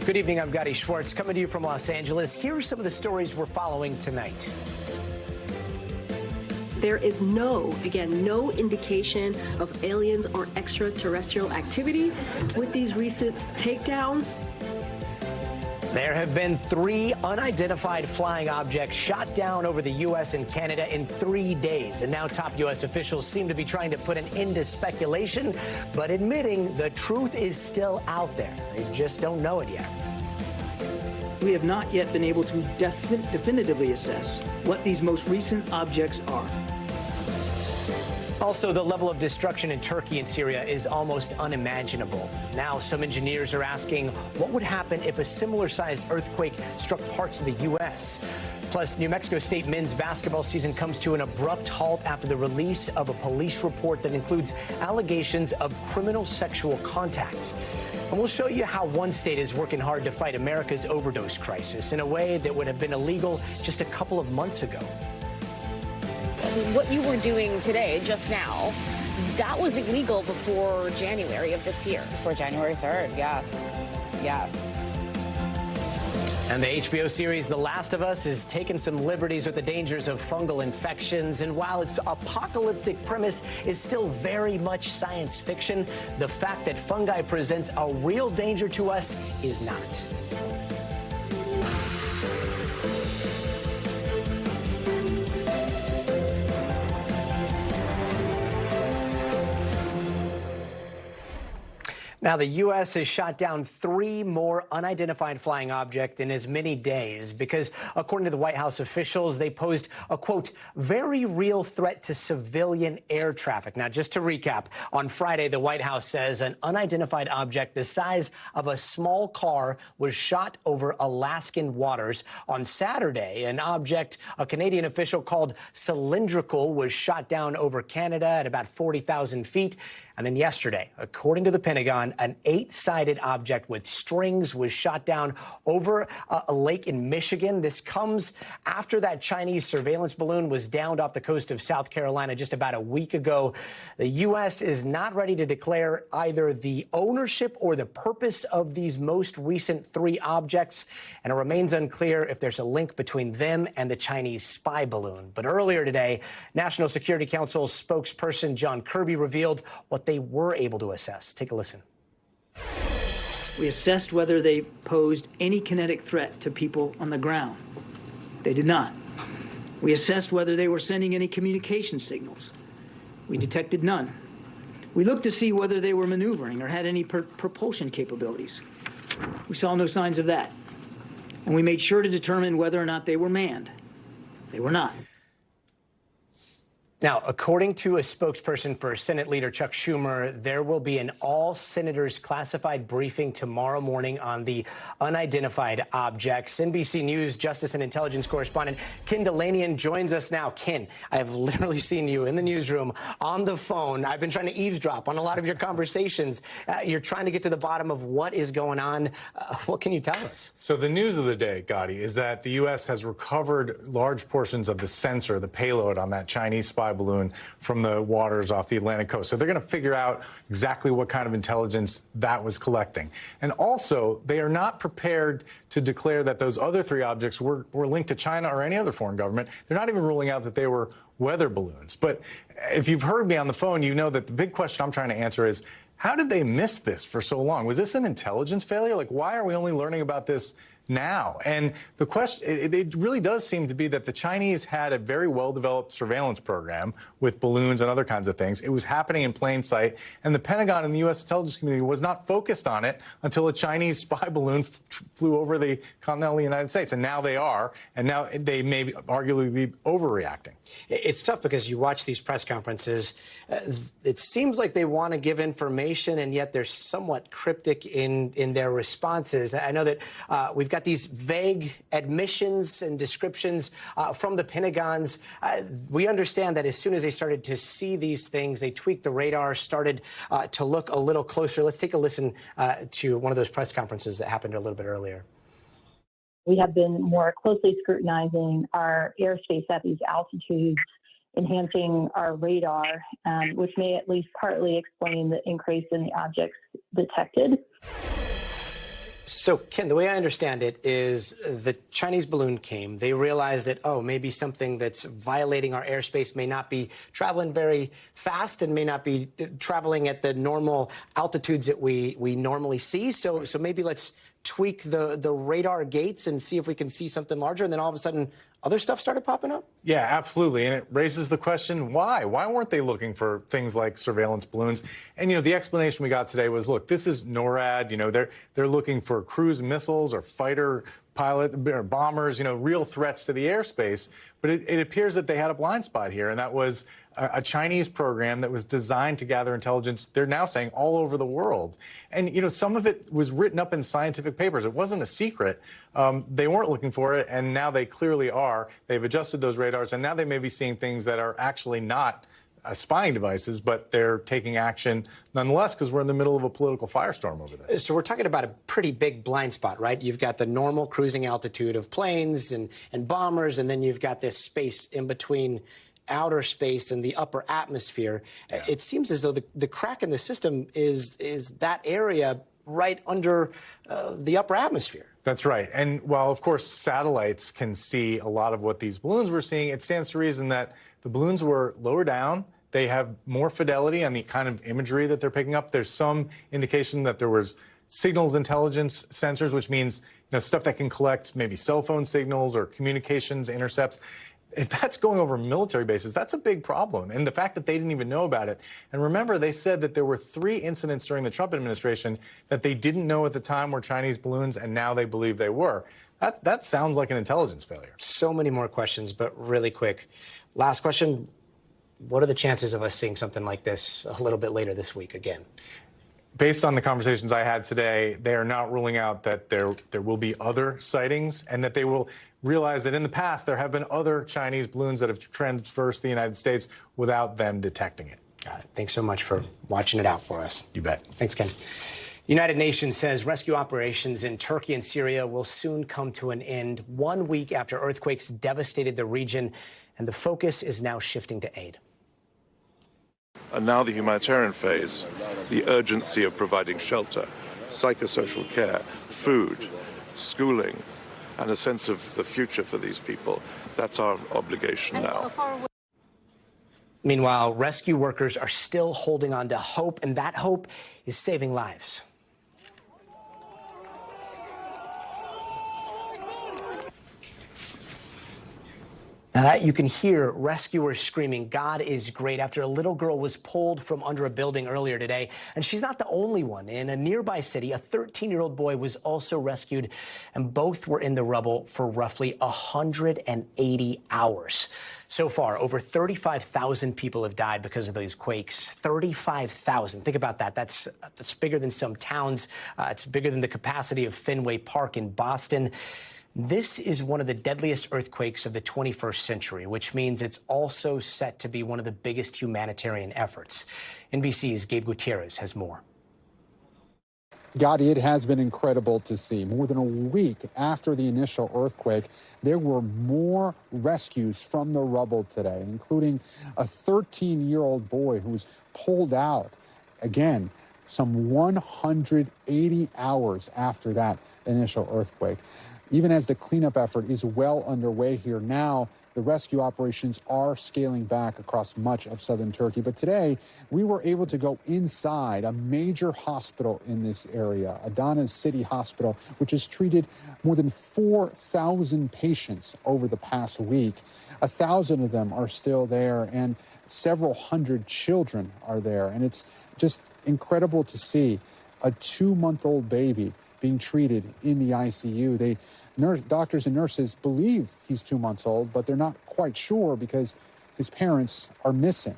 Good evening, I'm Gotti Schwartz, coming to you from Los Angeles. Here are some of the stories we're following tonight. There is no indication of aliens or extraterrestrial activity with these recent takedowns. There have been 3 unidentified flying objects shot down over the U.S. and Canada in 3 days. And now top U.S. officials seem to be trying to put an end to speculation, but admitting the truth is still out there. They just don't know it yet. We have not yet been able to definitively assess what these most recent objects are. Also, the level of destruction in Turkey and Syria is almost unimaginable. Now, some engineers are asking what would happen if a similar-sized earthquake struck parts of the U.S. Plus, New Mexico State men's basketball season comes to an abrupt halt after the release of a police report that includes allegations of criminal sexual contact. And we'll show you how one state is working hard to fight America's overdose crisis in a way that would have been illegal just a couple of months ago. What you were doing today, just now, that was illegal before January of this year. Before January 3rd, yes. Yes. And the HBO series The Last of Us is taking some liberties with the dangers of fungal infections. And while its apocalyptic premise is still very much science fiction, the fact that fungi presents a real danger to us is not. Now, the U.S. has shot down 3 more unidentified flying objects in as many days because, according to the White House officials, they posed a, quote, very real threat to civilian air traffic. Now, just to recap, on Friday, the White House says an unidentified object the size of a small car was shot over Alaskan waters. On Saturday, an object a Canadian official called cylindrical was shot down over Canada at about 40,000 feet. And then yesterday, according to the Pentagon, an 8-sided object with strings was shot down over a lake in Michigan. This comes after that Chinese surveillance balloon was downed off the coast of South Carolina just about a week ago. The U.S. is not ready to declare either the ownership or the purpose of these most recent 3 objects, and it remains unclear if there's a link between them and the Chinese spy balloon. But earlier today, National Security Council spokesperson John Kirby revealed what they were able to assess. Take a listen. We assessed whether they posed any kinetic threat to people on the ground. They did not. We assessed whether they were sending any communication signals. We detected none. We looked to see whether they were maneuvering or had any propulsion capabilities. We saw no signs of that. And we made sure to determine whether or not they were manned. They were not. Now, according to a spokesperson for Senate Leader Chuck Schumer, there will be an all-senators classified briefing tomorrow morning on the unidentified objects. NBC News Justice and Intelligence correspondent Ken Delanian joins us now. Ken, I have literally seen you in the newsroom on the phone. I've been trying to eavesdrop on a lot of your conversations. You're trying to get to the bottom of what is going on. What can you tell us? So the news of the day, Gotti, is that the U.S. has recovered large portions of the sensor, the payload on that Chinese spy balloon from the waters off the Atlantic coast. So they're going to figure out exactly what kind of intelligence that was collecting. And also, they are not prepared to declare that those other 3 objects were linked to China or any other foreign government. They're not even ruling out that they were weather balloons. But if you've heard me on the phone, you know that the big question I'm trying to answer is, how did they miss this for so long? Was this an intelligence failure? Like, why are we only learning about this now? And the question, it really does seem to be that the Chinese had a very well-developed surveillance program with balloons and other kinds of things. It was happening in plain sight, and the Pentagon and the U.S. intelligence community was not focused on it until a Chinese spy balloon flew over the continental United States. And now they are, and now they may arguably be overreacting. It's tough because you watch these press conferences. It seems like they want to give information, and yet they're somewhat cryptic in their responses. I know that we've got these vague admissions and descriptions from the Pentagons. We understand that as soon as they started to see these things, they tweaked the radar, started to look a little closer. Let's take a listen to one of those press conferences that happened a little bit earlier. We have been more closely scrutinizing our airspace at these altitudes, enhancing our radar, which may at least partly explain the increase in the objects detected. So, Ken, the way I understand it is the Chinese balloon came. They realized that, oh, maybe something that's violating our airspace may not be traveling very fast and may not be traveling at the normal altitudes that we normally see. So maybe let's tweak the radar gates and see if we can see something larger. And then all of a sudden, other stuff started popping up? Yeah, absolutely. And it raises the question, why? Why weren't they looking for things like surveillance balloons? And, the explanation we got today was, look, this is NORAD. They're looking for cruise missiles or fighter pilot or bombers, real threats to the airspace. But it appears that they had a blind spot here, and that was a Chinese program that was designed to gather intelligence, they're now saying, all over the world. And, some of it was written up in scientific papers. It wasn't a secret. They weren't looking for it, and now they clearly are. They've adjusted those radars, and now they may be seeing things that are actually not spying devices, but they're taking action nonetheless because we're in the middle of a political firestorm over this. So we're talking about a pretty big blind spot, right? You've got the normal cruising altitude of planes and bombers, and then you've got this space in between outer space and the upper atmosphere. Yeah. It seems as though the crack in the system is that area right under the upper atmosphere. That's right. And while, of course, satellites can see a lot of what these balloons were seeing, it stands to reason that the balloons were lower down. They have more fidelity on the kind of imagery that they're picking up. There's some indication that there was signals intelligence sensors, which means stuff that can collect maybe cell phone signals or communications intercepts. If that's going over military bases, that's a big problem. And the fact that they didn't even know about it. And remember, they said that there were 3 incidents during the Trump administration that they didn't know at the time were Chinese balloons, and now they believe they were. That sounds like an intelligence failure. So many more questions, but really quick. Last question. What are the chances of us seeing something like this a little bit later this week again? Based on the conversations I had today, they are not ruling out that there will be other sightings and that they will realize that in the past there have been other Chinese balloons that have traversed the United States without them detecting it. Got it. Thanks so much for watching it out for us. You bet. Thanks, Ken. The United Nations says rescue operations in Turkey and Syria will soon come to an end 1 week after earthquakes devastated the region, and the focus is now shifting to aid. And now the humanitarian phase, the urgency of providing shelter, psychosocial care, food, schooling, and a sense of the future for these people. That's our obligation now. Meanwhile, rescue workers are still holding on to hope, and that hope is saving lives. Now you can hear rescuers screaming, "God is great," after a little girl was pulled from under a building earlier today. And she's not the only one. In a nearby city, a 13-year-old boy was also rescued, and both were in the rubble for roughly 180 hours. So far, over 35,000 people have died because of those quakes. 35,000. Think about that. That's bigger than some towns. It's bigger than the capacity of Fenway Park in Boston. This is one of the deadliest earthquakes of the 21st century, which means it's also set to be one of the biggest humanitarian efforts. NBC's Gabe Gutierrez has more. Gotti, it has been incredible to see. More than a week after the initial earthquake, there were more rescues from the rubble today, including a 13-year-old boy who was pulled out, again, some 180 hours after that initial earthquake. Even as the cleanup effort is well underway here now, the rescue operations are scaling back across much of southern Turkey. But today, we were able to go inside a major hospital in this area, Adana City Hospital, which has treated more than 4,000 patients over the past week. 1,000 of them are still there, and several hundred children are there. And it's just incredible to see a 2-month-old baby being treated in the ICU. Doctors and nurses believe he's 2 months old, but they're not quite sure because his parents are missing.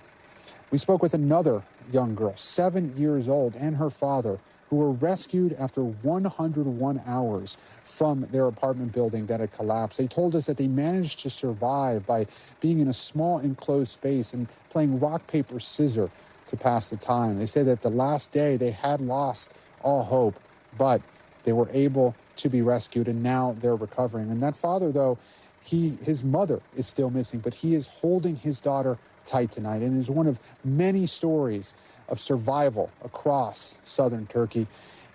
We spoke with another young girl, 7 years old, and her father, who were rescued after 101 hours from their apartment building that had collapsed. They told us that they managed to survive by being in a small enclosed space and playing rock, paper, scissors to pass the time. They say that the last day they had lost all hope, but they were able to be rescued, and now they're recovering. And that father, though, his mother is still missing, but he is holding his daughter tight tonight, and is one of many stories of survival across southern Turkey.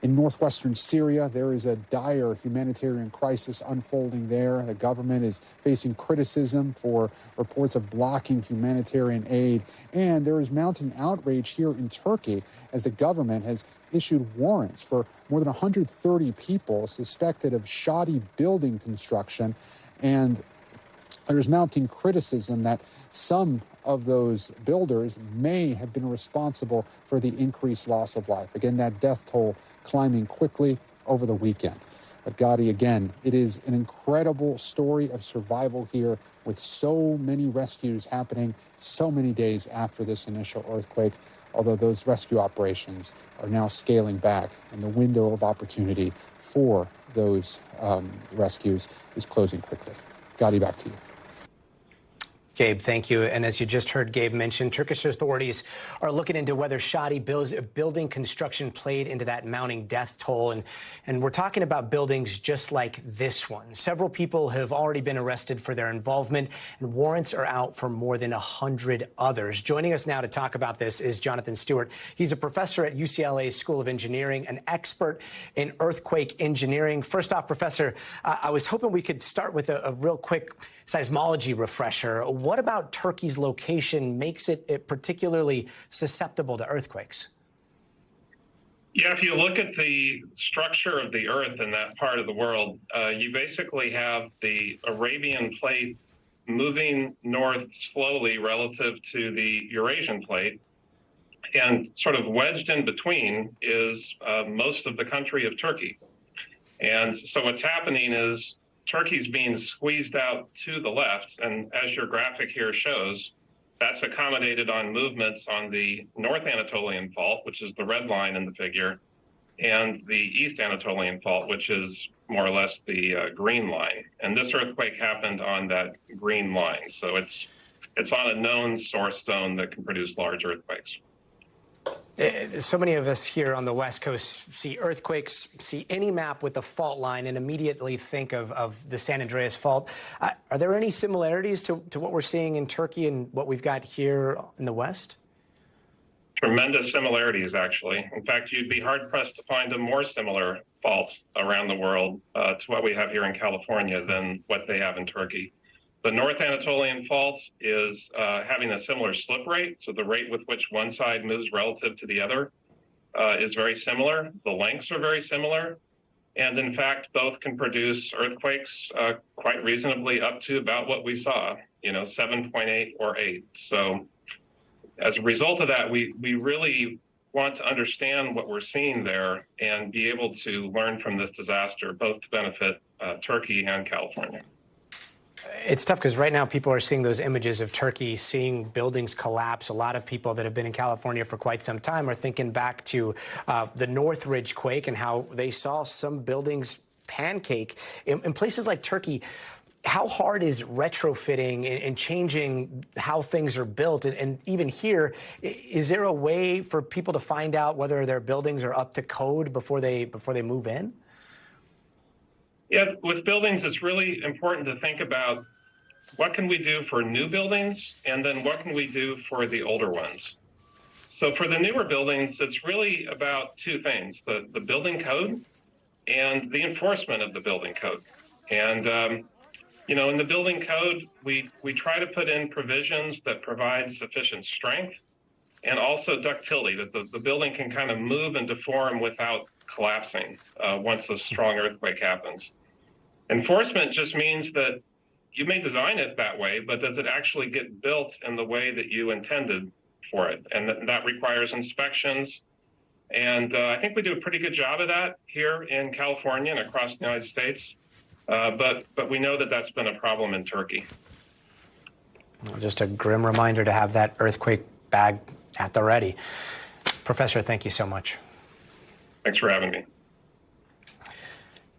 In northwestern Syria, there is a dire humanitarian crisis unfolding there. The government is facing criticism for reports of blocking humanitarian aid. And there is mounting outrage here in Turkey as the government has issued warrants for more than 130 people suspected of shoddy building construction. And there's mounting criticism that some of those builders may have been responsible for the increased loss of life. Again, that death toll climbing quickly over the weekend. But Gotti, again, it is an incredible story of survival here with so many rescues happening so many days after this initial earthquake, although those rescue operations are now scaling back and the window of opportunity for those rescues is closing quickly. Gotti, back to you. Gabe, thank you. And as you just heard Gabe mention, Turkish authorities are looking into whether shoddy building construction played into that mounting death toll. And we're talking about buildings just like this one. Several people have already been arrested for their involvement, and warrants are out for more than 100 others. Joining us now to talk about this is Jonathan Stewart. He's a professor at UCLA's School of Engineering, an expert in earthquake engineering. First off, Professor, I was hoping we could start with a real quick seismology refresher. What about Turkey's location makes it particularly susceptible to earthquakes? Yeah, if you look at the structure of the Earth in that part of the world, you basically have the Arabian plate moving north slowly relative to the Eurasian plate. And sort of wedged in between is most of the country of Turkey. And so what's happening is Turkey's being squeezed out to the left, and as your graphic here shows, that's accommodated on movements on the North Anatolian Fault, which is the red line in the figure, and the East Anatolian Fault, which is more or less the green line. And this earthquake happened on that green line, so it's on a known source zone that can produce large earthquakes. So many of us here on the West Coast see earthquakes, see any map with a fault line, and immediately think of the San Andreas Fault. Are there any similarities to what we're seeing in Turkey and what we've got here in the West? Tremendous similarities, actually. In fact, you'd be hard-pressed to find a more similar fault around the world to what we have here in California than what they have in Turkey. The North Anatolian Fault is having a similar slip rate, so the rate with which one side moves relative to the other is very similar. The lengths are very similar. And in fact, both can produce earthquakes quite reasonably up to about what we saw, 7.8 or 8. So as a result of that, we really want to understand what we're seeing there and be able to learn from this disaster, both to benefit Turkey and California. It's tough because right now people are seeing those images of Turkey, seeing buildings collapse. A lot of people that have been in California for quite some time are thinking back to the Northridge quake and how they saw some buildings pancake. In places like Turkey, how hard is retrofitting and changing how things are built? And even here, is there a way for people to find out whether their buildings are up to code before they move in? Yeah, with buildings, it's really important to think about what can we do for new buildings, and then what can we do for the older ones. So for the newer buildings, it's really about two things, the building code and the enforcement of the building code. And, in the building code, we try to put in provisions that provide sufficient strength and also ductility, that the building can kind of move and deform without collapsing once a strong earthquake happens. Enforcement just means that you may design it that way, but does it actually get built in the way that you intended for it? And that requires inspections. And I think we do a pretty good job of that here in California and across the United States. But we know that that's been a problem in Turkey. Well, just a grim reminder to have that earthquake bag at the ready. Professor, thank you so much. Thanks for having me.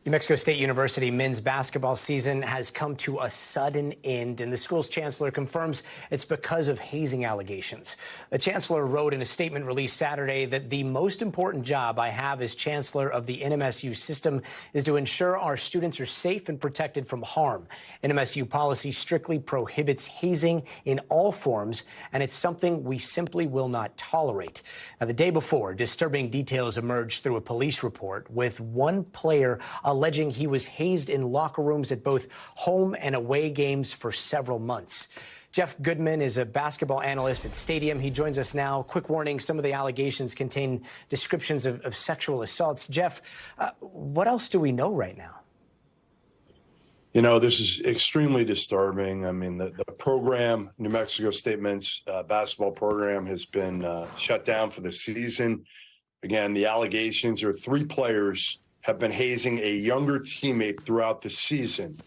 New Mexico State University men's basketball season has come to a sudden end, and the school's chancellor confirms it's because of hazing allegations. The chancellor wrote in a statement released Saturday that the most important job I have as chancellor of the NMSU system is to ensure our students are safe and protected from harm. NMSU policy strictly prohibits hazing in all forms, and it's something we simply will not tolerate. Now, the day before, disturbing details emerged through a police report, with one player alleging he was hazed in locker rooms at both home and away games for several months. Jeff Goodman is a basketball analyst at Stadium. He joins us now. Quick warning, some of the allegations contain descriptions of sexual assaults. Jeff, what else do we know right now? You know, this is extremely disturbing. I mean, the program, New Mexico State men's basketball program, has been shut down for the season. Again, the allegations are 3 players have been hazing a younger teammate throughout the season.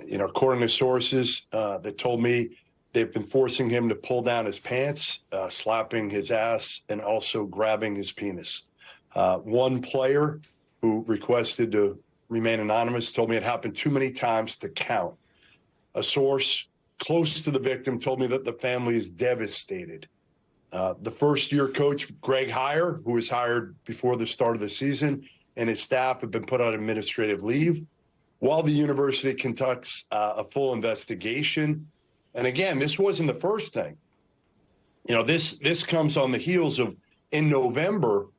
You know, according to sources that told me they've been forcing him to pull down his pants, slapping his ass, and also grabbing his penis. One player who requested to remain anonymous told me it happened too many times to count. A source close to the victim told me that the family is devastated. The first-year coach, Greg Heyer, who was hired before the start of the season, and his staff have been put on administrative leave while the university conducts a full investigation. And again, this wasn't the first thing. You know, this comes on the heels of, in November,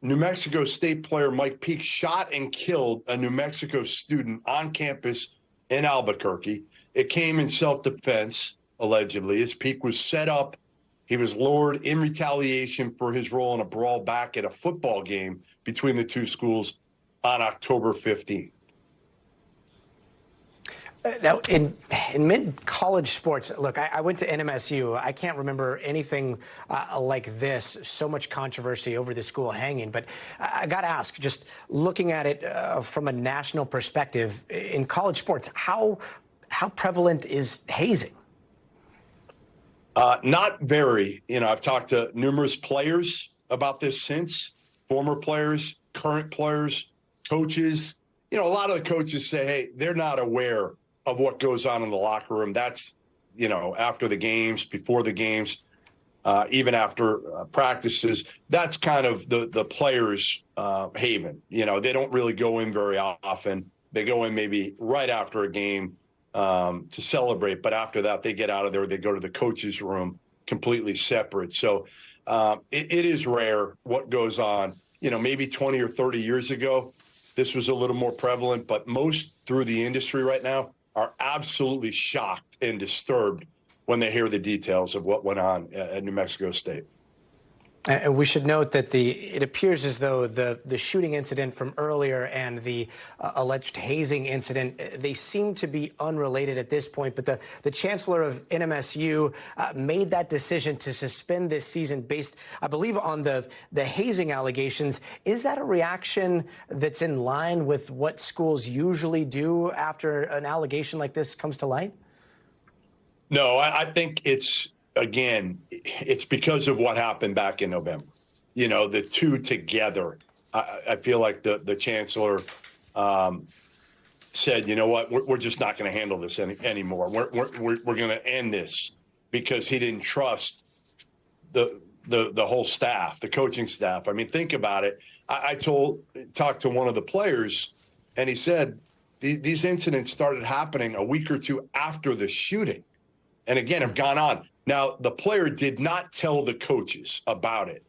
New Mexico State player Mike Peake shot and killed a New Mexico student on campus in Albuquerque. It came in self-defense, allegedly, as Peake was set up. He was lured in retaliation for his role in a brawl back at a football game between the 2 schools on October 15th. Now, in mid-college sports, look, I went to NMSU. I can't remember anything like this, so much controversy over the school hanging. But I got to ask, just looking at it from a national perspective, in college sports, how prevalent is hazing? Not very. You know, I've talked to numerous players about this since, former players, current players, coaches. You know, a lot of the coaches say, hey, they're not aware of what goes on in the locker room. That's, you know, after the games, before the games, even after practices. That's kind of the players' haven. You know, they don't really go in very often. They go in maybe right after a game to celebrate. But after that, they get out of there. They go to the coach's room, completely separate. So it is rare what goes on. You know, maybe 20 or 30 years ago, this was a little more prevalent. But most through the industry right now are absolutely shocked and disturbed when they hear the details of what went on at New Mexico State. And we should note that it appears as though the shooting incident from earlier and the alleged hazing incident, they seem to be unrelated at this point. But the chancellor of NMSU made that decision to suspend this season based, I believe, on the hazing allegations. Is that a reaction that's in line with what schools usually do after an allegation like this comes to light? No, I think it's because of what happened back in November. You know, the two together. I feel like the chancellor said, you know what, we're just not going to handle this anymore. We're going to end this, because he didn't trust the whole staff, the coaching staff. I mean, think about it. I talked to one of the players, and he said these incidents started happening a week or 2 after the shooting, and again have gone on. Now, the player did not tell the coaches about it,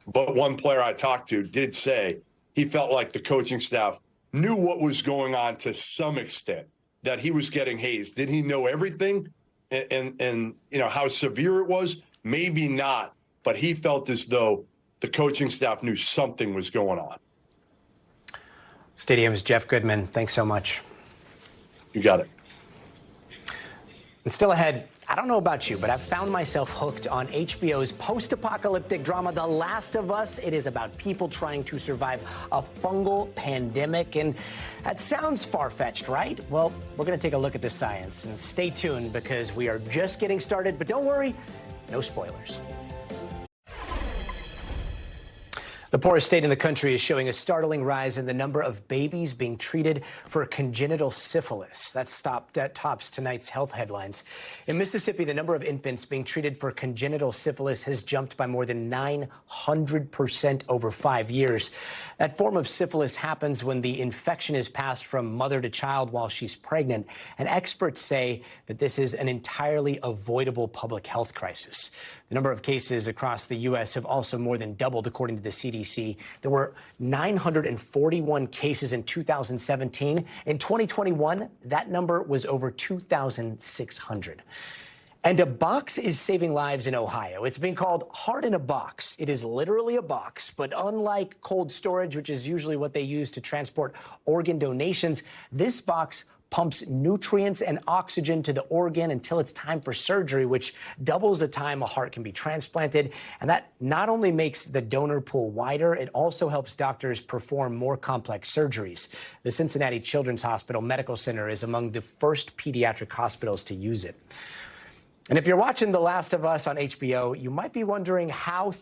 but one player I talked to did say he felt like the coaching staff knew what was going on to some extent, that he was getting hazed. Did he know everything and you know, how severe it was? Maybe not, but he felt as though the coaching staff knew something was going on. Stadium's Jeff Goodman, thanks so much. You got it. And still ahead, I don't know about you, but I've found myself hooked on HBO's post-apocalyptic drama, The Last of Us. It is about people trying to survive a fungal pandemic, and that sounds far-fetched, right? Well, we're going to take a look at the science, and stay tuned because we are just getting started, but don't worry, no spoilers. The poorest state in the country is showing a startling rise in the number of babies being treated for congenital syphilis. That tops tonight's health headlines. In Mississippi, the number of infants being treated for congenital syphilis has jumped by more than 900% over 5 years. That form of syphilis happens when the infection is passed from mother to child while she's pregnant, and experts say that this is an entirely avoidable public health crisis. The number of cases across the U.S. have also more than doubled, according to the CDC. There were 941 cases in 2017. In 2021, that number was over 2,600. And a box is saving lives in Ohio. It's being called Heart in a Box. It is literally a box, but unlike cold storage, which is usually what they use to transport organ donations, this box pumps nutrients and oxygen to the organ until it's time for surgery, which doubles the time a heart can be transplanted. And that not only makes the donor pool wider, it also helps doctors perform more complex surgeries. The Cincinnati Children's Hospital Medical Center is among the first pediatric hospitals to use it. And if you're watching The Last of Us on HBO, you might be wondering how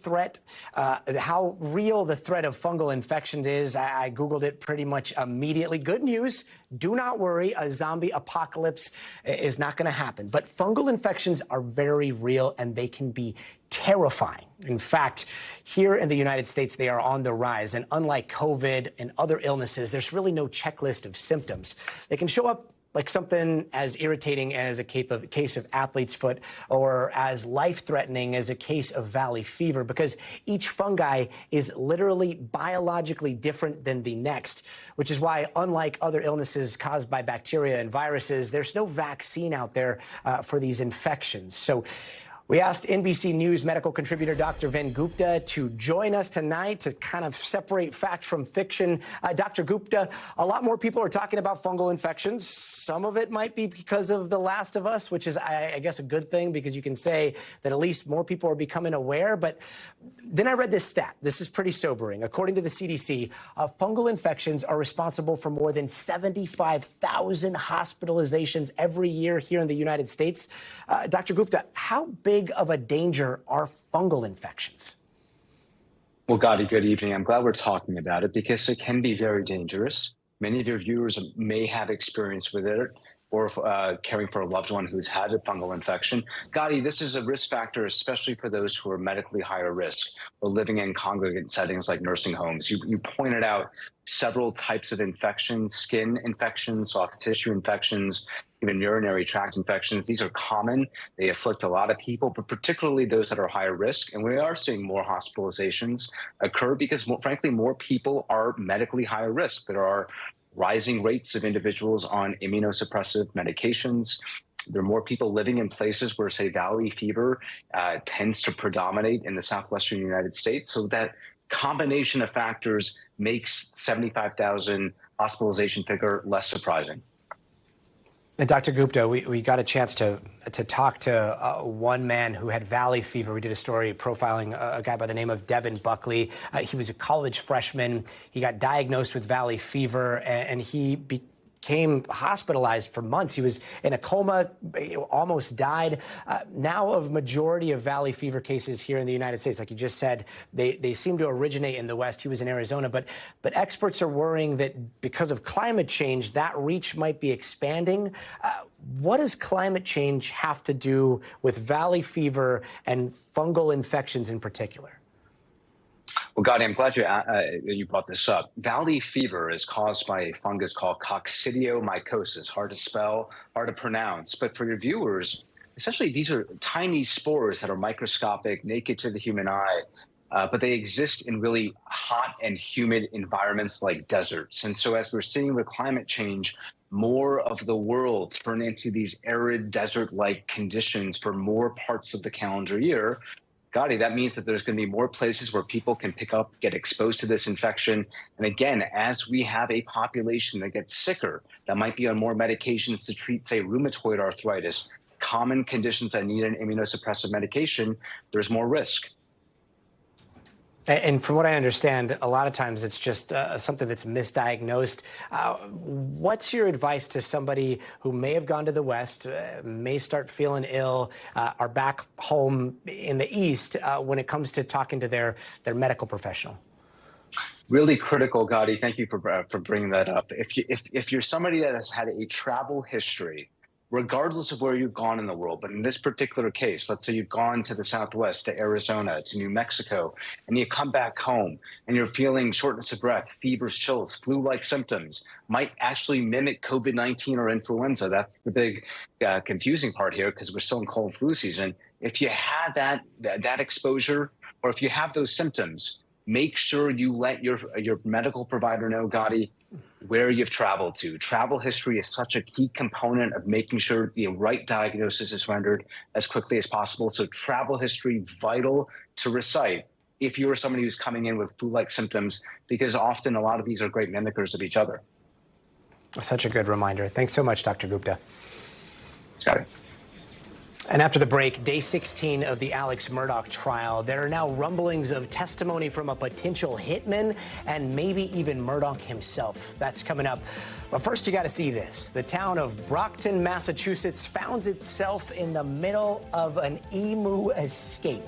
real the threat of fungal infection is. I Googled it pretty much immediately. Good news, do not worry, a zombie apocalypse is not going to happen. But fungal infections are very real, and they can be terrifying. In fact, here in the United States, they are on the rise. And unlike COVID and other illnesses, there's really no checklist of symptoms. They can show up like something as irritating as a case of athlete's foot, or as life-threatening as a case of valley fever, because each fungi is literally biologically different than the next, which is why, unlike other illnesses caused by bacteria and viruses, there's no vaccine out there for these infections. So we asked NBC News medical contributor Dr. Ven Gupta to join us tonight to kind of separate fact from fiction. Dr. Gupta, a lot more people are talking about fungal infections. Some of it might be because of The Last of Us, which is, I guess, a good thing, because you can say that at least more people are becoming aware. But then I read this stat. This is pretty sobering. According to the CDC, fungal infections are responsible for more than 75,000 hospitalizations every year here in the United States. Dr. Gupta, how big of a danger are fungal infections? Well, Gotti, good evening. I'm glad we're talking about it, because it can be very dangerous. Many of your viewers may have experience with it, or caring for a loved one who's had a fungal infection. Gotti, this is a risk factor, especially for those who are medically higher risk or living in congregate settings like nursing homes. You pointed out several types of infections: skin infections, soft tissue infections, even urinary tract infections. These are common. They afflict a lot of people, but particularly those that are higher risk. And we are seeing more hospitalizations occur because, frankly, more people are medically higher risk. There are rising rates of individuals on immunosuppressive medications. There are more people living in places where, say, valley fever tends to predominate in the southwestern United States. So that combination of factors makes 75,000 hospitalization figure less surprising. And Dr. Gupta, we got a chance to talk to one man who had valley fever. We did a story profiling a guy by the name of Devin Buckley. He was a college freshman. He got diagnosed with valley fever, and he became hospitalized for months. He was in a coma, almost died. Now, a majority of valley fever cases here in the United States, like you just said, they seem to originate in the West. He was in Arizona, but experts are worrying that because of climate change, that reach might be expanding. What does climate change have to do with valley fever and fungal infections in particular? Well, Gotti, I'm glad you brought this up. Valley fever is caused by a fungus called coccidiomycosis. Hard to spell, hard to pronounce. But for your viewers, essentially these are tiny spores that are microscopic, naked to the human eye, but they exist in really hot and humid environments like deserts. And so as we're seeing with climate change, more of the world turn into these arid desert-like conditions for more parts of the calendar year. Gotti, that means that there's going to be more places where people can get exposed to this infection. And again, as we have a population that gets sicker, that might be on more medications to treat, say, rheumatoid arthritis, common conditions that need an immunosuppressive medication, there's more risk. And from what I understand, a lot of times it's just something that's misdiagnosed. What's your advice to somebody who may have gone to the West, may start feeling ill, are back home in the East when it comes to talking to their medical professional? Really critical, Gotti. Thank you for bringing that up. If you're somebody that has had a travel history, regardless of where you've gone in the world, but in this particular case, let's say you've gone to the Southwest, to Arizona, to New Mexico, and you come back home and you're feeling shortness of breath, fevers, chills, flu-like symptoms, might actually mimic COVID-19 or influenza. That's the big confusing part here, because we're still in cold flu season. If you had that exposure, or if you have those symptoms, make sure you let your medical provider know, Gotti, where you've traveled to. Travel history is such a key component of making sure the right diagnosis is rendered as quickly as possible. So travel history, vital to recite if you are somebody who's coming in with flu-like symptoms, because often a lot of these are great mimickers of each other. Such a good reminder. Thanks so much, Dr. Gupta. Got it. And after the break, day 16 of the Alex Murdaugh trial, there are now rumblings of testimony from a potential hitman and maybe even Murdock himself. That's coming up. But first, you got to see this. The town of Brockton, Massachusetts, finds itself in the middle of an emu escape.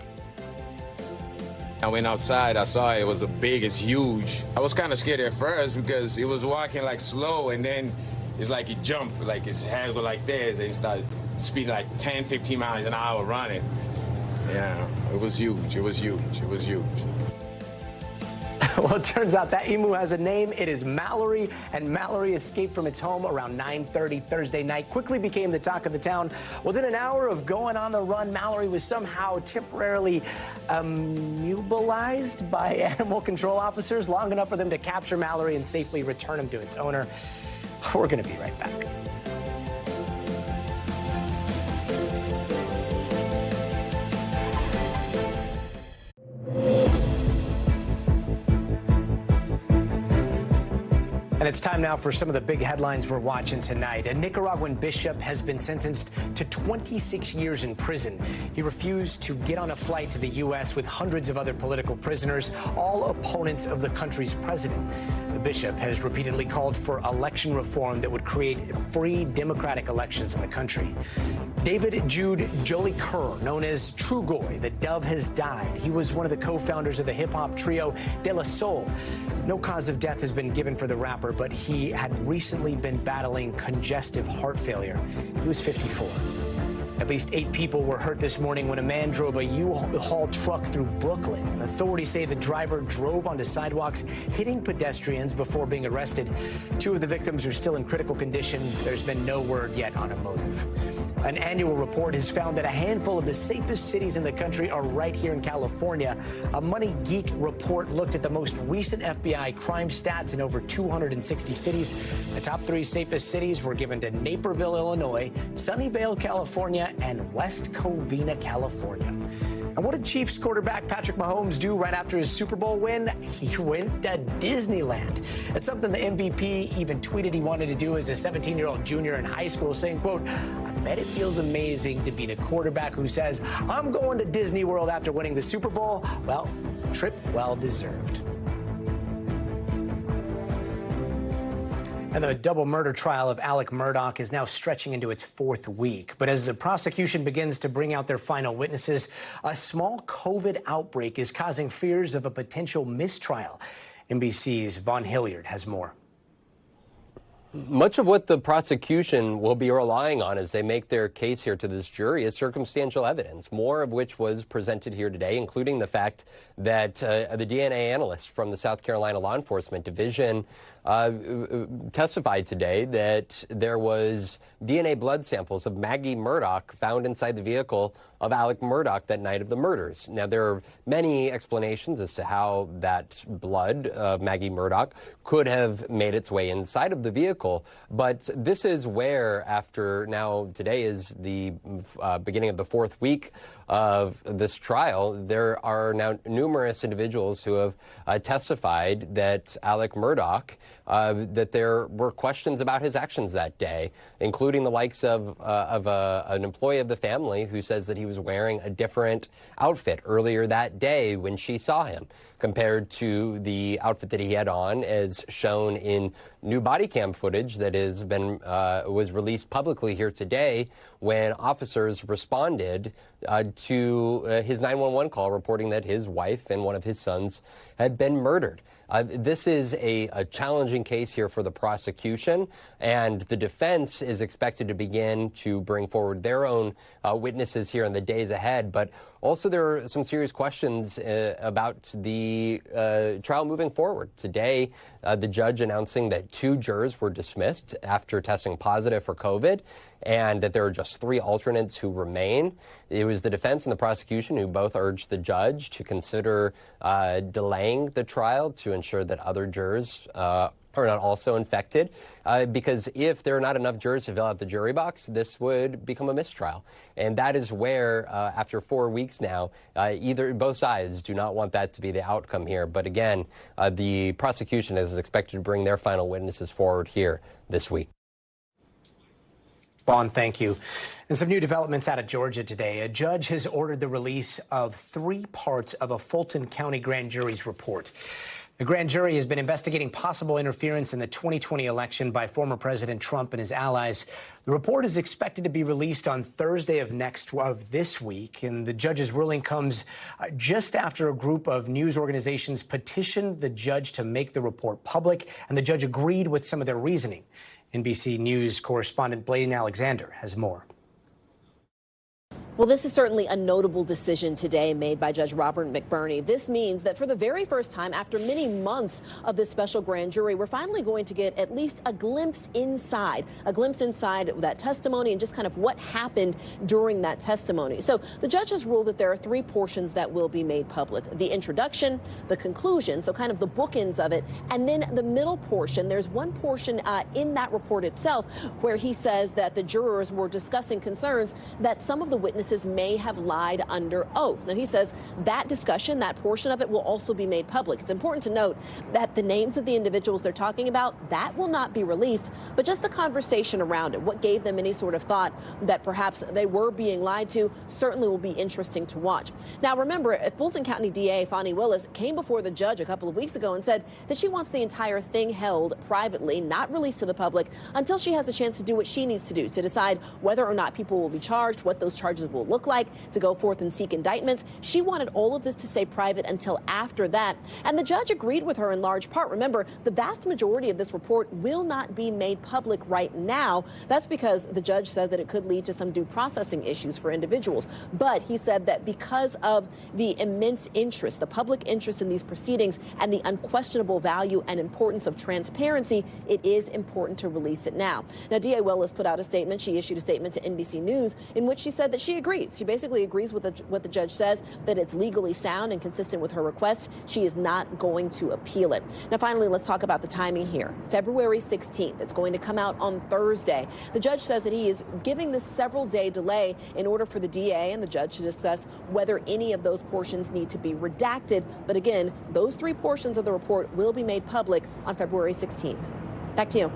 I went outside, I saw it was it's huge. I was kind of scared at first because it was walking like slow, and then it's like it jumped, like his hands were like this, and it started speeding like 10, 15 miles an hour running. Yeah, it was huge, it was huge, it was huge. Well, it turns out that emu has a name. It is Mallory, and Mallory escaped from its home around 9:30 Thursday night, quickly became the talk of the town. Within an hour of going on the run, Mallory was somehow temporarily immobilized by animal control officers, long enough for them to capture Mallory and safely return him to its owner. We're going to be right back. And it's time now for some of the big headlines we're watching tonight. A Nicaraguan bishop has been sentenced to 26 years in prison. He refused to get on a flight to the U.S. with hundreds of other political prisoners, all opponents of the country's president. The bishop has repeatedly called for election reform that would create free democratic elections in the country. David Jude Jolicoeur, known as Trugoy, the Dove, has died. He was one of the co-founders of the hip-hop trio De La Soul. No cause of death has been given for the rapper, but he had recently been battling congestive heart failure. He was 54. At least 8 people were hurt this morning when a man drove a U-Haul truck through Brooklyn. Authorities say the driver drove onto sidewalks, hitting pedestrians before being arrested. 2 of the victims are still in critical condition. There's been no word yet on a motive. An annual report has found that a handful of the safest cities in the country are right here in California. A Money Geek report looked at the most recent FBI crime stats in over 260 cities. The top 3 safest cities were given to Naperville, Illinois, Sunnyvale, California, and West Covina, California. And what did Chiefs quarterback Patrick Mahomes do right after his Super Bowl win? He went to Disneyland. It's something the MVP even tweeted he wanted to do as a 17-year-old junior in high school, saying, quote, "I bet it feels amazing to be the quarterback who says, I'm going to Disney World after winning the Super Bowl." Well, trip well deserved. And the double murder trial of Alex Murdaugh is now stretching into its 4th week. But as the prosecution begins to bring out their final witnesses, a small COVID outbreak is causing fears of a potential mistrial. NBC's Vaughn Hilliard has more. Much of what the prosecution will be relying on as they make their case here to this jury is circumstantial evidence, more of which was presented here today, including the fact that the DNA analyst from the South Carolina Law Enforcement Division testified today that there was DNA blood samples of Maggie Murdock found inside the vehicle of Alex Murdaugh that night of the murders. Now, there are many explanations as to how that blood of Maggie Murdaugh could have made its way inside of the vehicle, but this is where, after now today is the beginning of the 4th week of this trial, there are now numerous individuals who have testified that Alex Murdaugh, that there were questions about his actions that day, including the likes of an employee of the family who says that he was wearing a different outfit earlier that day when she saw him, compared to the outfit that he had on as shown in new body cam footage that has been was released publicly here today, when officers responded to his 911 call reporting that his wife and one of his sons had been murdered. This is a challenging case here for the prosecution, and the defense is expected to begin to bring forward their own witnesses here in the days ahead. But also there are some serious questions about the trial moving forward. Today, the judge announcing that 2 jurors were dismissed after testing positive for COVID, and that there are just 3 alternates who remain. It was the defense and the prosecution who both urged the judge to consider delaying the trial to ensure that other jurors are not also infected, because if there are not enough jurors to fill out the jury box, this would become a mistrial. And that is where, after 4 weeks now, both sides do not want that to be the outcome here. But again, the prosecution is expected to bring their final witnesses forward here this week. Vaughn, thank you. And some new developments out of Georgia today. A judge has ordered the release of 3 parts of a Fulton County grand jury's report. The grand jury has been investigating possible interference in the 2020 election by former President Trump and his allies. The report is expected to be released on Thursday of this week, and the judge's ruling comes just after a group of news organizations petitioned the judge to make the report public, and the judge agreed with some of their reasoning. NBC News correspondent Blaine Alexander has more. Well, this is certainly a notable decision today made by Judge Robert McBurney. This means that for the very first time after many months of this special grand jury, we're finally going to get at least a glimpse inside of that testimony and just kind of what happened during that testimony. So the judge has ruled that there are 3 portions that will be made public: the introduction, the conclusion, so kind of the bookends of it, and then the middle portion. There's one portion in that report itself where he says that the jurors were discussing concerns that some of the witnesses may have lied under oath. Now, he says that discussion, that portion of it, will also be made public. It's important to note that the names of the individuals they're talking about, that will not be released, but just the conversation around it, what gave them any sort of thought that perhaps they were being lied to, certainly will be interesting to watch. Now, remember, Fulton County DA Fani Willis came before the judge a couple of weeks ago and said that she wants the entire thing held privately, not released to the public, until she has a chance to do what she needs to do, to decide whether or not people will be charged, what those charges will look like, to go forth and seek indictments. She wanted all of this to stay private until after that, and the judge agreed with her in large part. Remember, the vast majority of this report will not be made public right now. That's because the judge said that it could lead to some due processing issues for individuals. But he said that because of the immense interest, the public interest in these proceedings, and the unquestionable value and importance of transparency, it is important to release it now. Now, DA Willis put out a statement. She issued a statement to NBC News in which she said that she agrees. She basically agrees with what the judge says, that it's legally sound and consistent with her request. She is not going to appeal it. Now, finally, let's talk about the timing here. February 16th. It's going to come out on Thursday. The judge says that he is giving this several-day delay in order for the DA and the judge to discuss whether any of those portions need to be redacted. But again, those 3 portions of the report will be made public on February 16th. Back to you.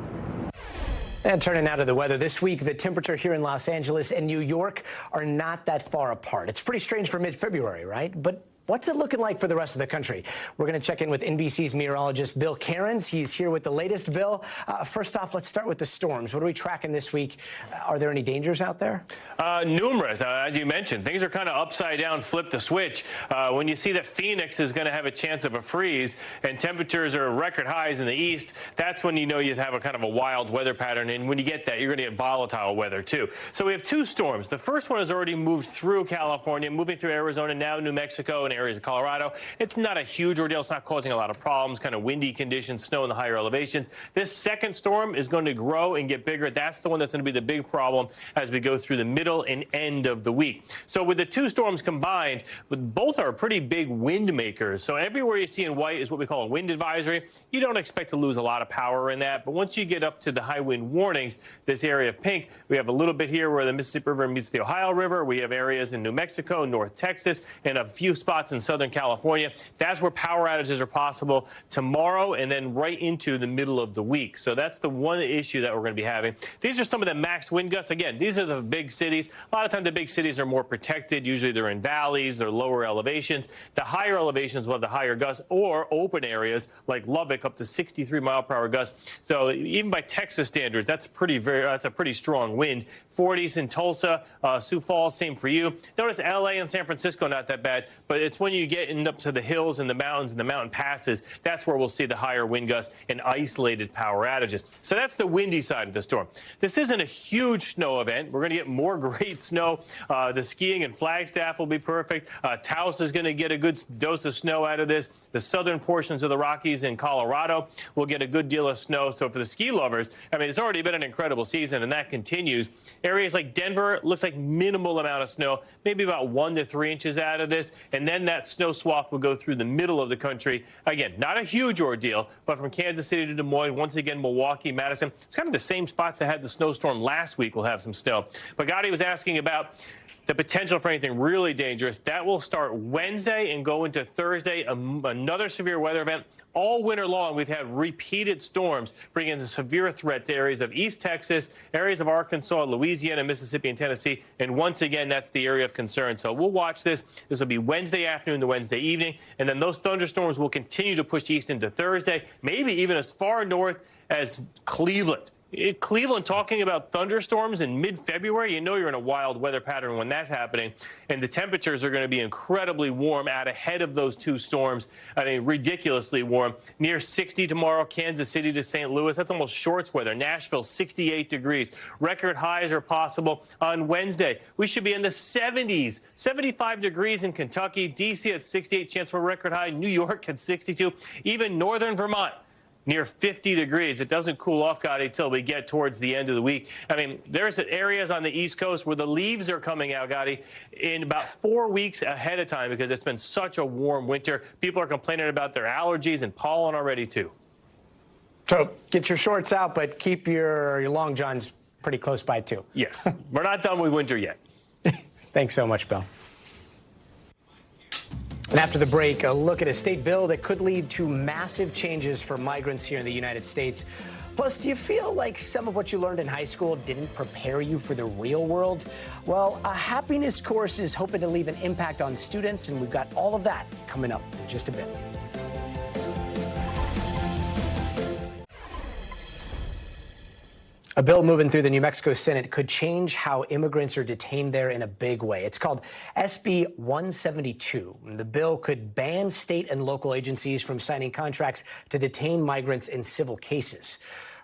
And turning now to the weather. This week, the temperature here in Los Angeles and New York are not that far apart. It's pretty strange for mid-February, right? But what's it looking like for the rest of the country? We're going to check in with NBC's meteorologist, Bill Cairns. He's here with the latest. Bill, first off, let's start with the storms. What are we tracking this week? Are there any dangers out there? Numerous. As you mentioned, things are kind of upside down, flip the switch. When you see that Phoenix is going to have a chance of a freeze and temperatures are record highs in the east, that's when you know you have a kind of a wild weather pattern. And when you get that, you're going to get volatile weather, too. So we have 2 storms. The first one has already moved through California, moving through Arizona, now New Mexico, and areas of Colorado. It's not a huge ordeal. It's not causing a lot of problems, kind of windy conditions, snow in the higher elevations. This second storm is going to grow and get bigger. That's the one that's going to be the big problem as we go through the middle and end of the week. So with the 2 storms combined, both are pretty big wind makers. So everywhere you see in white is what we call a wind advisory. You don't expect to lose a lot of power in that. But once you get up to the high wind warnings, this area of pink, we have a little bit here where the Mississippi River meets the Ohio River. We have areas in New Mexico, North Texas, and a few spots in Southern California. That's where power outages are possible tomorrow and then right into the middle of the week. So that's the one issue that we're going to be having. These are some of the max wind gusts. Again, these are the big cities. A lot of times the big cities are more protected. Usually they're in valleys, they're lower elevations. The higher elevations will have the higher gusts, or open areas like Lubbock up to 63-mile-per-hour gusts. So even by Texas standards, that's a pretty strong wind. 40s in Tulsa, Sioux Falls, same for you. Notice LA and San Francisco not that bad, but it's when you get up to the hills and the mountains and the mountain passes, that's where we'll see the higher wind gusts and isolated power outages. So that's the windy side of the storm. This isn't a huge snow event. We're going to get more great snow. The skiing in Flagstaff will be perfect. Taos is going to get a good dose of snow out of this. The southern portions of the Rockies in Colorado will get a good deal of snow. So for the ski lovers, I mean, it's already been an incredible season, and that continues. Areas like Denver, looks like minimal amount of snow, maybe about 1 to 3 inches out of this, and then that snow swap will go through the middle of the country. Again, not a huge ordeal, but from Kansas City to Des Moines, once again, Milwaukee, Madison, it's kind of the same spots that had the snowstorm last week will have some snow. But Gotti was asking about the potential for anything really dangerous. That will start Wednesday and go into Thursday, another severe weather event. All winter long, we've had repeated storms bringing a severe threat to areas of East Texas, areas of Arkansas, Louisiana, Mississippi, and Tennessee. And once again, that's the area of concern. So we'll watch this. This will be Wednesday afternoon to Wednesday evening. And then those thunderstorms will continue to push east into Thursday, maybe even as far north as Cleveland. Cleveland, talking about thunderstorms in mid-February, you know you're in a wild weather pattern when that's happening. And the temperatures are going to be incredibly warm out ahead of those two storms. I mean, ridiculously warm. Near 60 tomorrow, Kansas City to St. Louis. That's almost shorts weather. Nashville, 68 degrees. Record highs are possible on Wednesday. We should be in the 70s, 75 degrees in Kentucky. D.C. at 68, chance for a record high. New York at 62. Even northern Vermont, near 50 degrees. It doesn't cool off, Gotti, until we get towards the end of the week. I mean, there's areas on the East Coast where the leaves are coming out, Gotti, in about 4 weeks ahead of time because it's been such a warm winter. People are complaining about their allergies and pollen already, too. So get your shorts out, but keep your long johns pretty close by, too. Yes. We're not done with winter yet. Thanks so much, Bill. And after the break, a look at a state bill that could lead to massive changes for migrants here in the United States. Plus, do you feel like some of what you learned in high school didn't prepare you for the real world? Well, a happiness course is hoping to leave an impact on students, and we've got all of that coming up in just a bit. A bill moving through the New Mexico Senate could change how immigrants are detained there in a big way. It's called SB 172. The bill could ban state and local agencies from signing contracts to detain migrants in civil cases.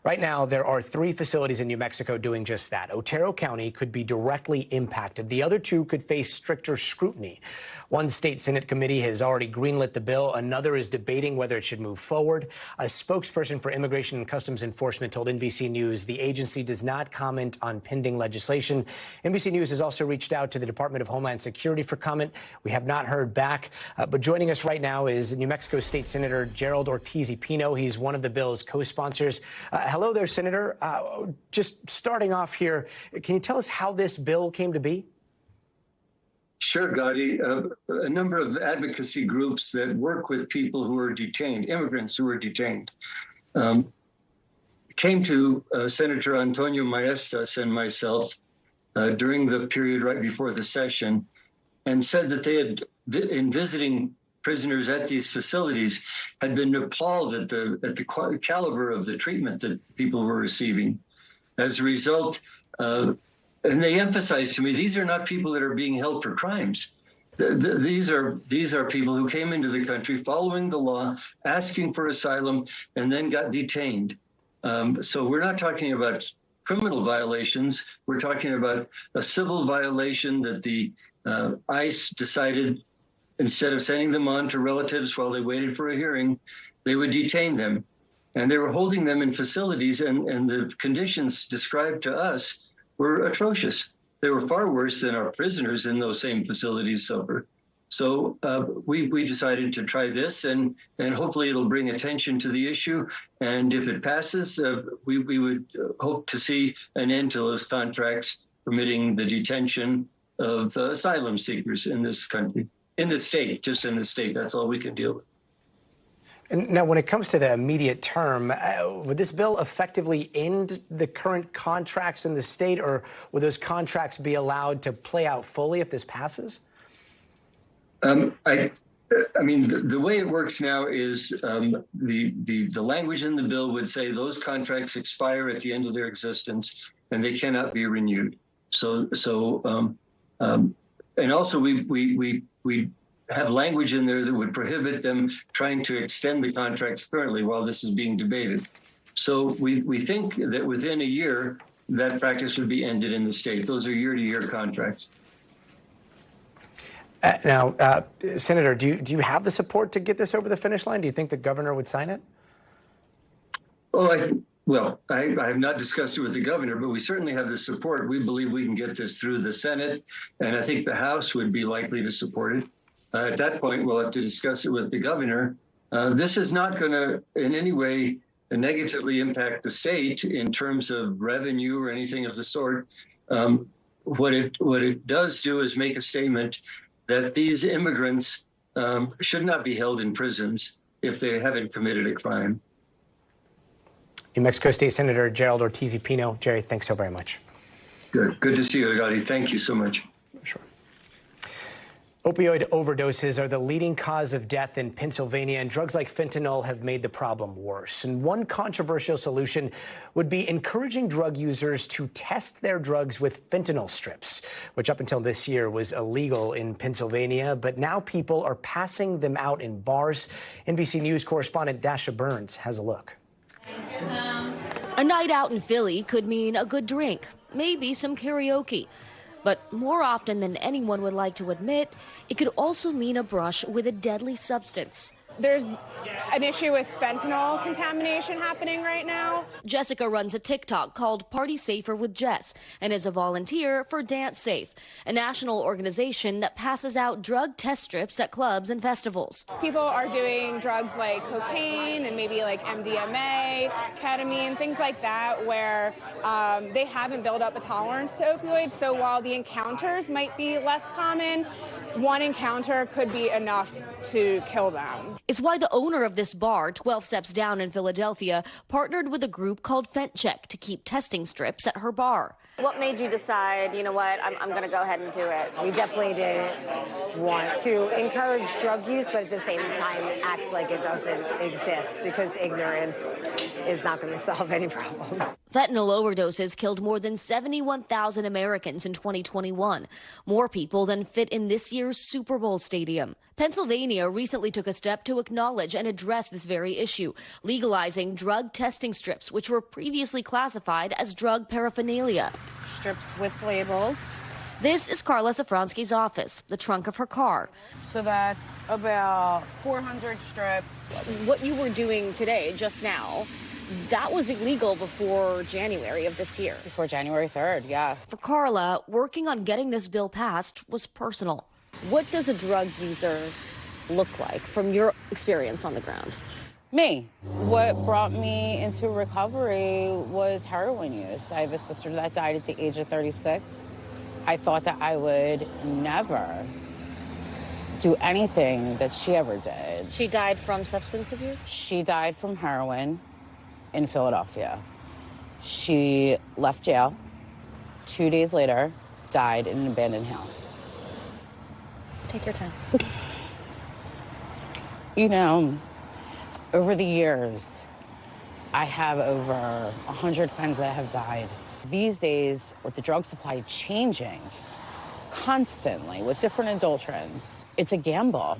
Right now, there are 3 facilities in New Mexico doing just that. Otero County could be directly impacted. The other 2 could face stricter scrutiny. One state Senate committee has already greenlit the bill. Another is debating whether it should move forward. A spokesperson for Immigration and Customs Enforcement told NBC News the agency does not comment on pending legislation. NBC News has also reached out to the Department of Homeland Security for comment. We have not heard back. But joining us right now is New Mexico State Senator Gerald Ortiz-Pino. He's one of the bill's co-sponsors. Hello there, Senator. Just starting off here, can you tell us how this bill came to be? Sure, Gotti. A number of advocacy groups that work with people who are detained, immigrants who are detained, came to Senator Antonio Maestas and myself during the period right before the session and said that they had, in visiting prisoners at these facilities, had been appalled at the caliber of the treatment that people were receiving. As a result, and they emphasized to me, these are not people that are being held for crimes. These are people who came into the country following the law, asking for asylum, and then got detained. So we're not talking about criminal violations. We're talking about a civil violation that the ICE decided, instead of sending them on to relatives while they waited for a hearing, they would detain them. And they were holding them in facilities, and the conditions described to us were atrocious. They were far worse than our prisoners in those same facilities suffer. So we decided to try this, and hopefully it'll bring attention to the issue. And if it passes, we would hope to see an end to those contracts permitting the detention of asylum seekers in this country, in the state, just in the state. That's all we can deal with. And now, when it comes to the immediate term, would this bill effectively end the current contracts in the state, or would those contracts be allowed to play out fully if this passes? I mean, the way it works now is the language in the bill would say those contracts expire at the end of their existence and they cannot be renewed. And also we have language in there that would prohibit them trying to extend the contracts currently while this is being debated. So we think that within a year, that practice would be ended in the state. Those are year-to-year contracts. Now, Senator, do you have the support to get this over the finish line? Do you think the governor would sign it? Oh, I have not discussed it with the governor, but we certainly have the support. We believe we can get this through the Senate, and I think the House would be likely to support it. At that point, we'll have to discuss it with the governor. This is not going to in any way negatively impact the state in terms of revenue or anything of the sort. What it does do is make a statement that these immigrants should not be held in prisons if they haven't committed a crime. New Mexico State Senator Gerald Ortiz-Pino. Jerry, thanks so very much. Good to see you, Gotti. Thank you so much. Sure. Opioid overdoses are the leading cause of death in Pennsylvania, and drugs like fentanyl have made the problem worse. And one controversial solution would be encouraging drug users to test their drugs with fentanyl strips, which up until this year was illegal in Pennsylvania. But now people are passing them out in bars. NBC News correspondent Dasha Burns has a look. A night out in Philly could mean a good drink, maybe some karaoke. But more often than anyone would like to admit, it could also mean a brush with a deadly substance. There's an issue with fentanyl contamination happening right now. Jessica runs a TikTok called Party Safer with Jess and is a volunteer for Dance Safe, a national organization that passes out drug test strips at clubs and festivals. People are doing drugs like cocaine and maybe like MDMA, ketamine, things like that, where they haven't built up a tolerance to opioids. So while the encounters might be less common, one encounter could be enough to kill them. It's why the owner of this bar, 12 Steps Down in Philadelphia, partnered with a group called FentCheck to keep testing strips at her bar. What made you decide, you know what, I'm going to go ahead and do it? We definitely didn't want to encourage drug use, but at the same time act like it doesn't exist, because ignorance is not going to solve any problems. Fentanyl overdoses killed more than 71,000 Americans in 2021, more people than fit in this year's Super Bowl stadium. Pennsylvania recently took a step to acknowledge and address this very issue, legalizing drug testing strips, which were previously classified as drug paraphernalia. Strips with labels. This is Carla Safransky's office, the trunk of her car. So that's about 400 strips. What you were doing today, just now, that was illegal before January of this year. Before January 3rd, yes. For Carla, working on getting this bill passed was personal. What does a drug user look like from your experience on the ground? Me. What brought me into recovery was heroin use. I have a sister that died at the age of 36. I thought that I would never do anything that she ever did. She died from substance abuse? She died from heroin in Philadelphia. She left jail. 2 days later, died in an abandoned house. Take your time. You know, over the years, I have over 100 friends that have died. These days, with the drug supply changing constantly with different indulgents, it's a gamble.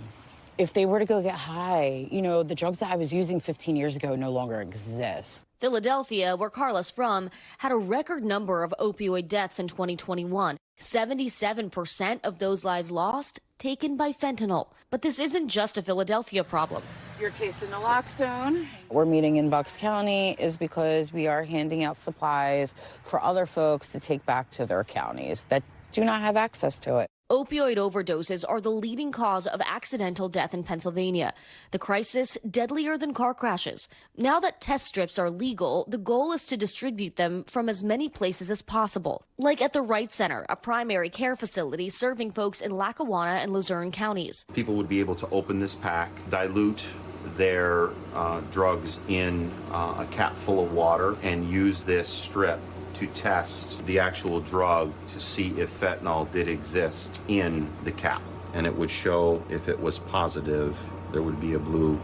If they were to go get high, you know, the drugs that I was using 15 years ago no longer exist. Philadelphia, where Carla's from, had a record number of opioid deaths in 2021. 77% of those lives lost taken by fentanyl. But this isn't just a Philadelphia problem. Your case in naloxone. We're meeting in Bucks County is because we are handing out supplies for other folks to take back to their counties that do not have access to it. Opioid overdoses are the leading cause of accidental death in Pennsylvania. The crisis deadlier than car crashes. Now that test strips are legal, the goal is to distribute them from as many places as possible. Like at the Wright Center, a primary care facility serving folks in Lackawanna and Luzerne counties. People would be able to open this pack, dilute their drugs in a cap full of water, and use this strip to test the actual drug to see if fentanyl did exist in the cap. And it would show if it was positive, there would be a blue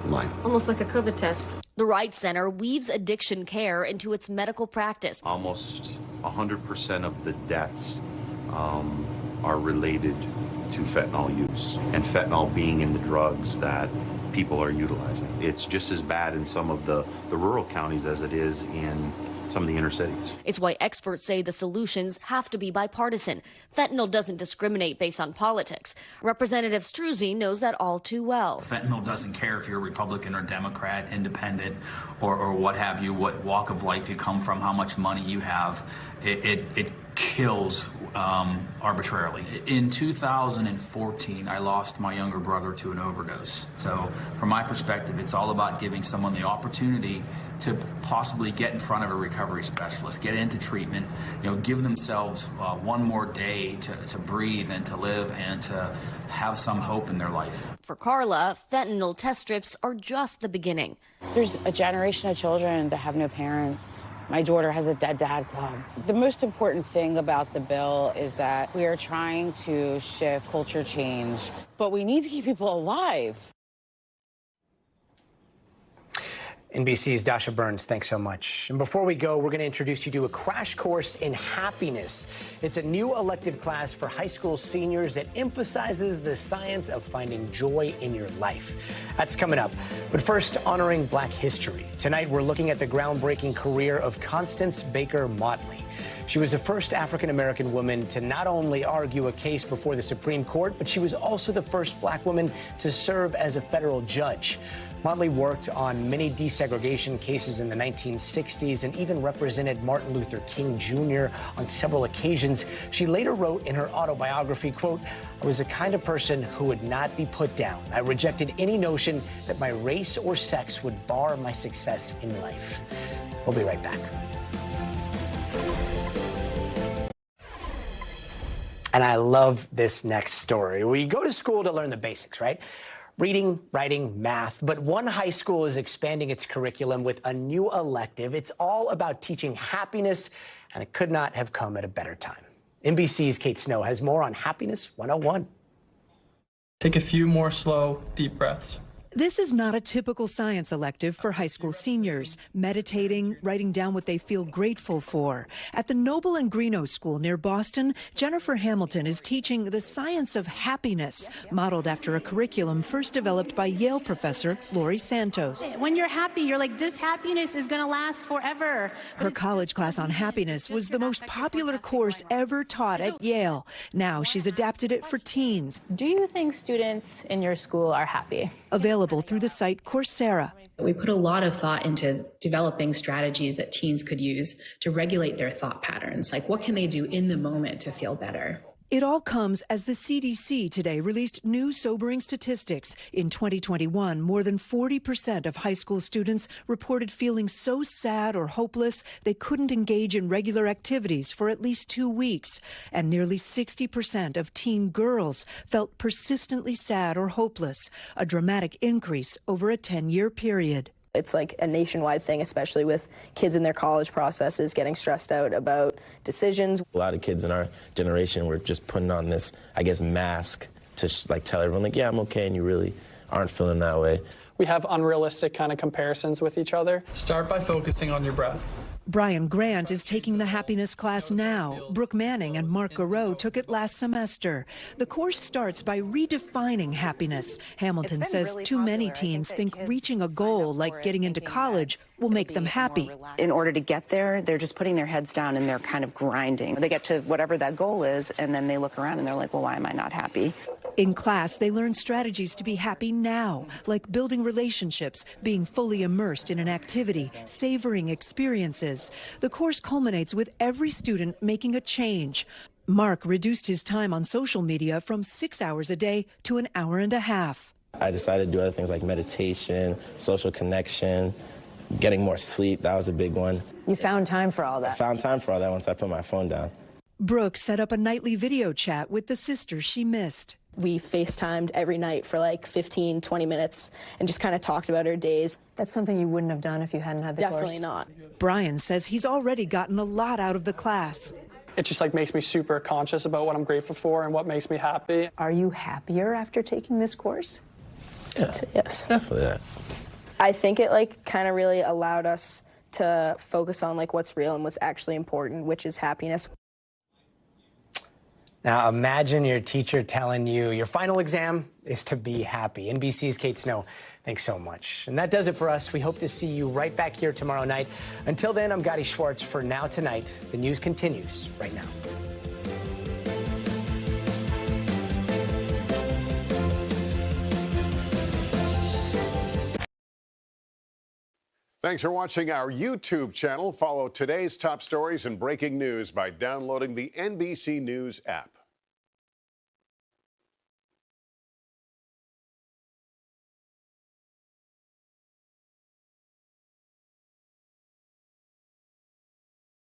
line. Almost like a COVID test. The Wright Center weaves addiction care into its medical practice. Almost 100% of the deaths are related to fentanyl use, and fentanyl being in the drugs that people are utilizing. It's just as bad in some of the rural counties as it is in some of the inner cities. It's why experts say the solutions have to be bipartisan. Fentanyl doesn't discriminate based on politics. Representative Struzzi knows that all too well. Fentanyl doesn't care if you're Republican or Democrat, independent, or what have you, what walk of life you come from, how much money you have. It kills arbitrarily. In 2014, I lost my younger brother to an overdose. So from my perspective, it's all about giving someone the opportunity to possibly get in front of a recovery specialist, get into treatment, give themselves one more day to breathe and to live and to have some hope in their life. For Carla, fentanyl test strips are just the beginning. There's a generation of children that have no parents. My daughter has a Dead Dad Club. The most important thing about the bill is that we are trying to shift culture change, but we need to keep people alive. NBC's Dasha Burns, thanks so much. And before we go, we're going to introduce you to a crash course in happiness. It's a new elective class for high school seniors that emphasizes the science of finding joy in your life. That's coming up. But first, honoring Black history. Tonight, we're looking at the groundbreaking career of Constance Baker Motley. She was the first African-American woman to not only argue a case before the Supreme Court, but she was also the first Black woman to serve as a federal judge. Motley worked on many desegregation cases in the 1960s and even represented Martin Luther King Jr. on several occasions. She later wrote in her autobiography, quote, "I was the kind of person who would not be put down. I rejected any notion that my race or sex would bar my success in life." We'll be right back. And I love this next story. We go to school to learn the basics, right? Reading, writing, math. But one high school is expanding its curriculum with a new elective. It's all about teaching happiness, and it could not have come at a better time. NBC's Kate Snow has more on Happiness 101. Take a few more slow, deep breaths. This is not a typical science elective for high school seniors, meditating, writing down what they feel grateful for. At the Noble and Greenough School near Boston, Jennifer Hamilton is teaching the science of happiness, modeled after a curriculum first developed by Yale professor Laurie Santos. When you're happy, you're like, this happiness is going to last forever. Her college class on happiness was the most popular course ever taught at Yale. Now she's adapted it for teens. Do you think students in your school are happy? Available through the site Coursera. We put a lot of thought into developing strategies that teens could use to regulate their thought patterns. Like, what can they do in the moment to feel better? It all comes as the CDC today released new sobering statistics. In 2021, more than 40% of high school students reported feeling so sad or hopeless they couldn't engage in regular activities for at least 2 weeks. And nearly 60% of teen girls felt persistently sad or hopeless, a dramatic increase over a 10-year period. It's like a nationwide thing, especially with kids in their college processes getting stressed out about decisions. A lot of kids in our generation were just putting on this, I guess, mask to tell everyone, like, yeah, I'm okay, and you really aren't feeling that way. We have unrealistic kind of comparisons with each other. Start by focusing on your breath. Brian Grant is taking the happiness class now. Brooke Manning and Mark Garreau took it last semester. The course starts by redefining happiness. Hamilton says too many teens think reaching a goal like getting into college will make them happy. In order to get there, they're just putting their heads down and they're kind of grinding. They get to whatever that goal is, and then they look around and they're like, well, why am I not happy? In class, they learn strategies to be happy now, like building relationships, being fully immersed in an activity, savoring experiences. The course culminates with every student making a change. Mark reduced his time on social media from 6 hours a day to an hour and a half. I decided to do other things like meditation, social connection, getting more sleep. That was a big one. You found time for all that? I found time for all that once I put my phone down. Brooke set up a nightly video chat with the sister she missed. We FaceTimed every night for like 15, 20 minutes and just kind of talked about our days. That's something you wouldn't have done if you hadn't had the course? Definitely not. Brian says he's already gotten a lot out of the class. It just makes me super conscious about what I'm grateful for and what makes me happy. Are you happier after taking this course? Yeah, yes. Definitely that. I think it kind of really allowed us to focus on what's real and what's actually important, which is happiness. Now, imagine your teacher telling you your final exam is to be happy. NBC's Kate Snow, thanks so much. And that does it for us. We hope to see you right back here tomorrow night. Until then, I'm Gotti Schwartz for Now Tonight. The news continues right now. Thanks for watching our YouTube channel. Follow today's top stories and breaking news by downloading the NBC News app.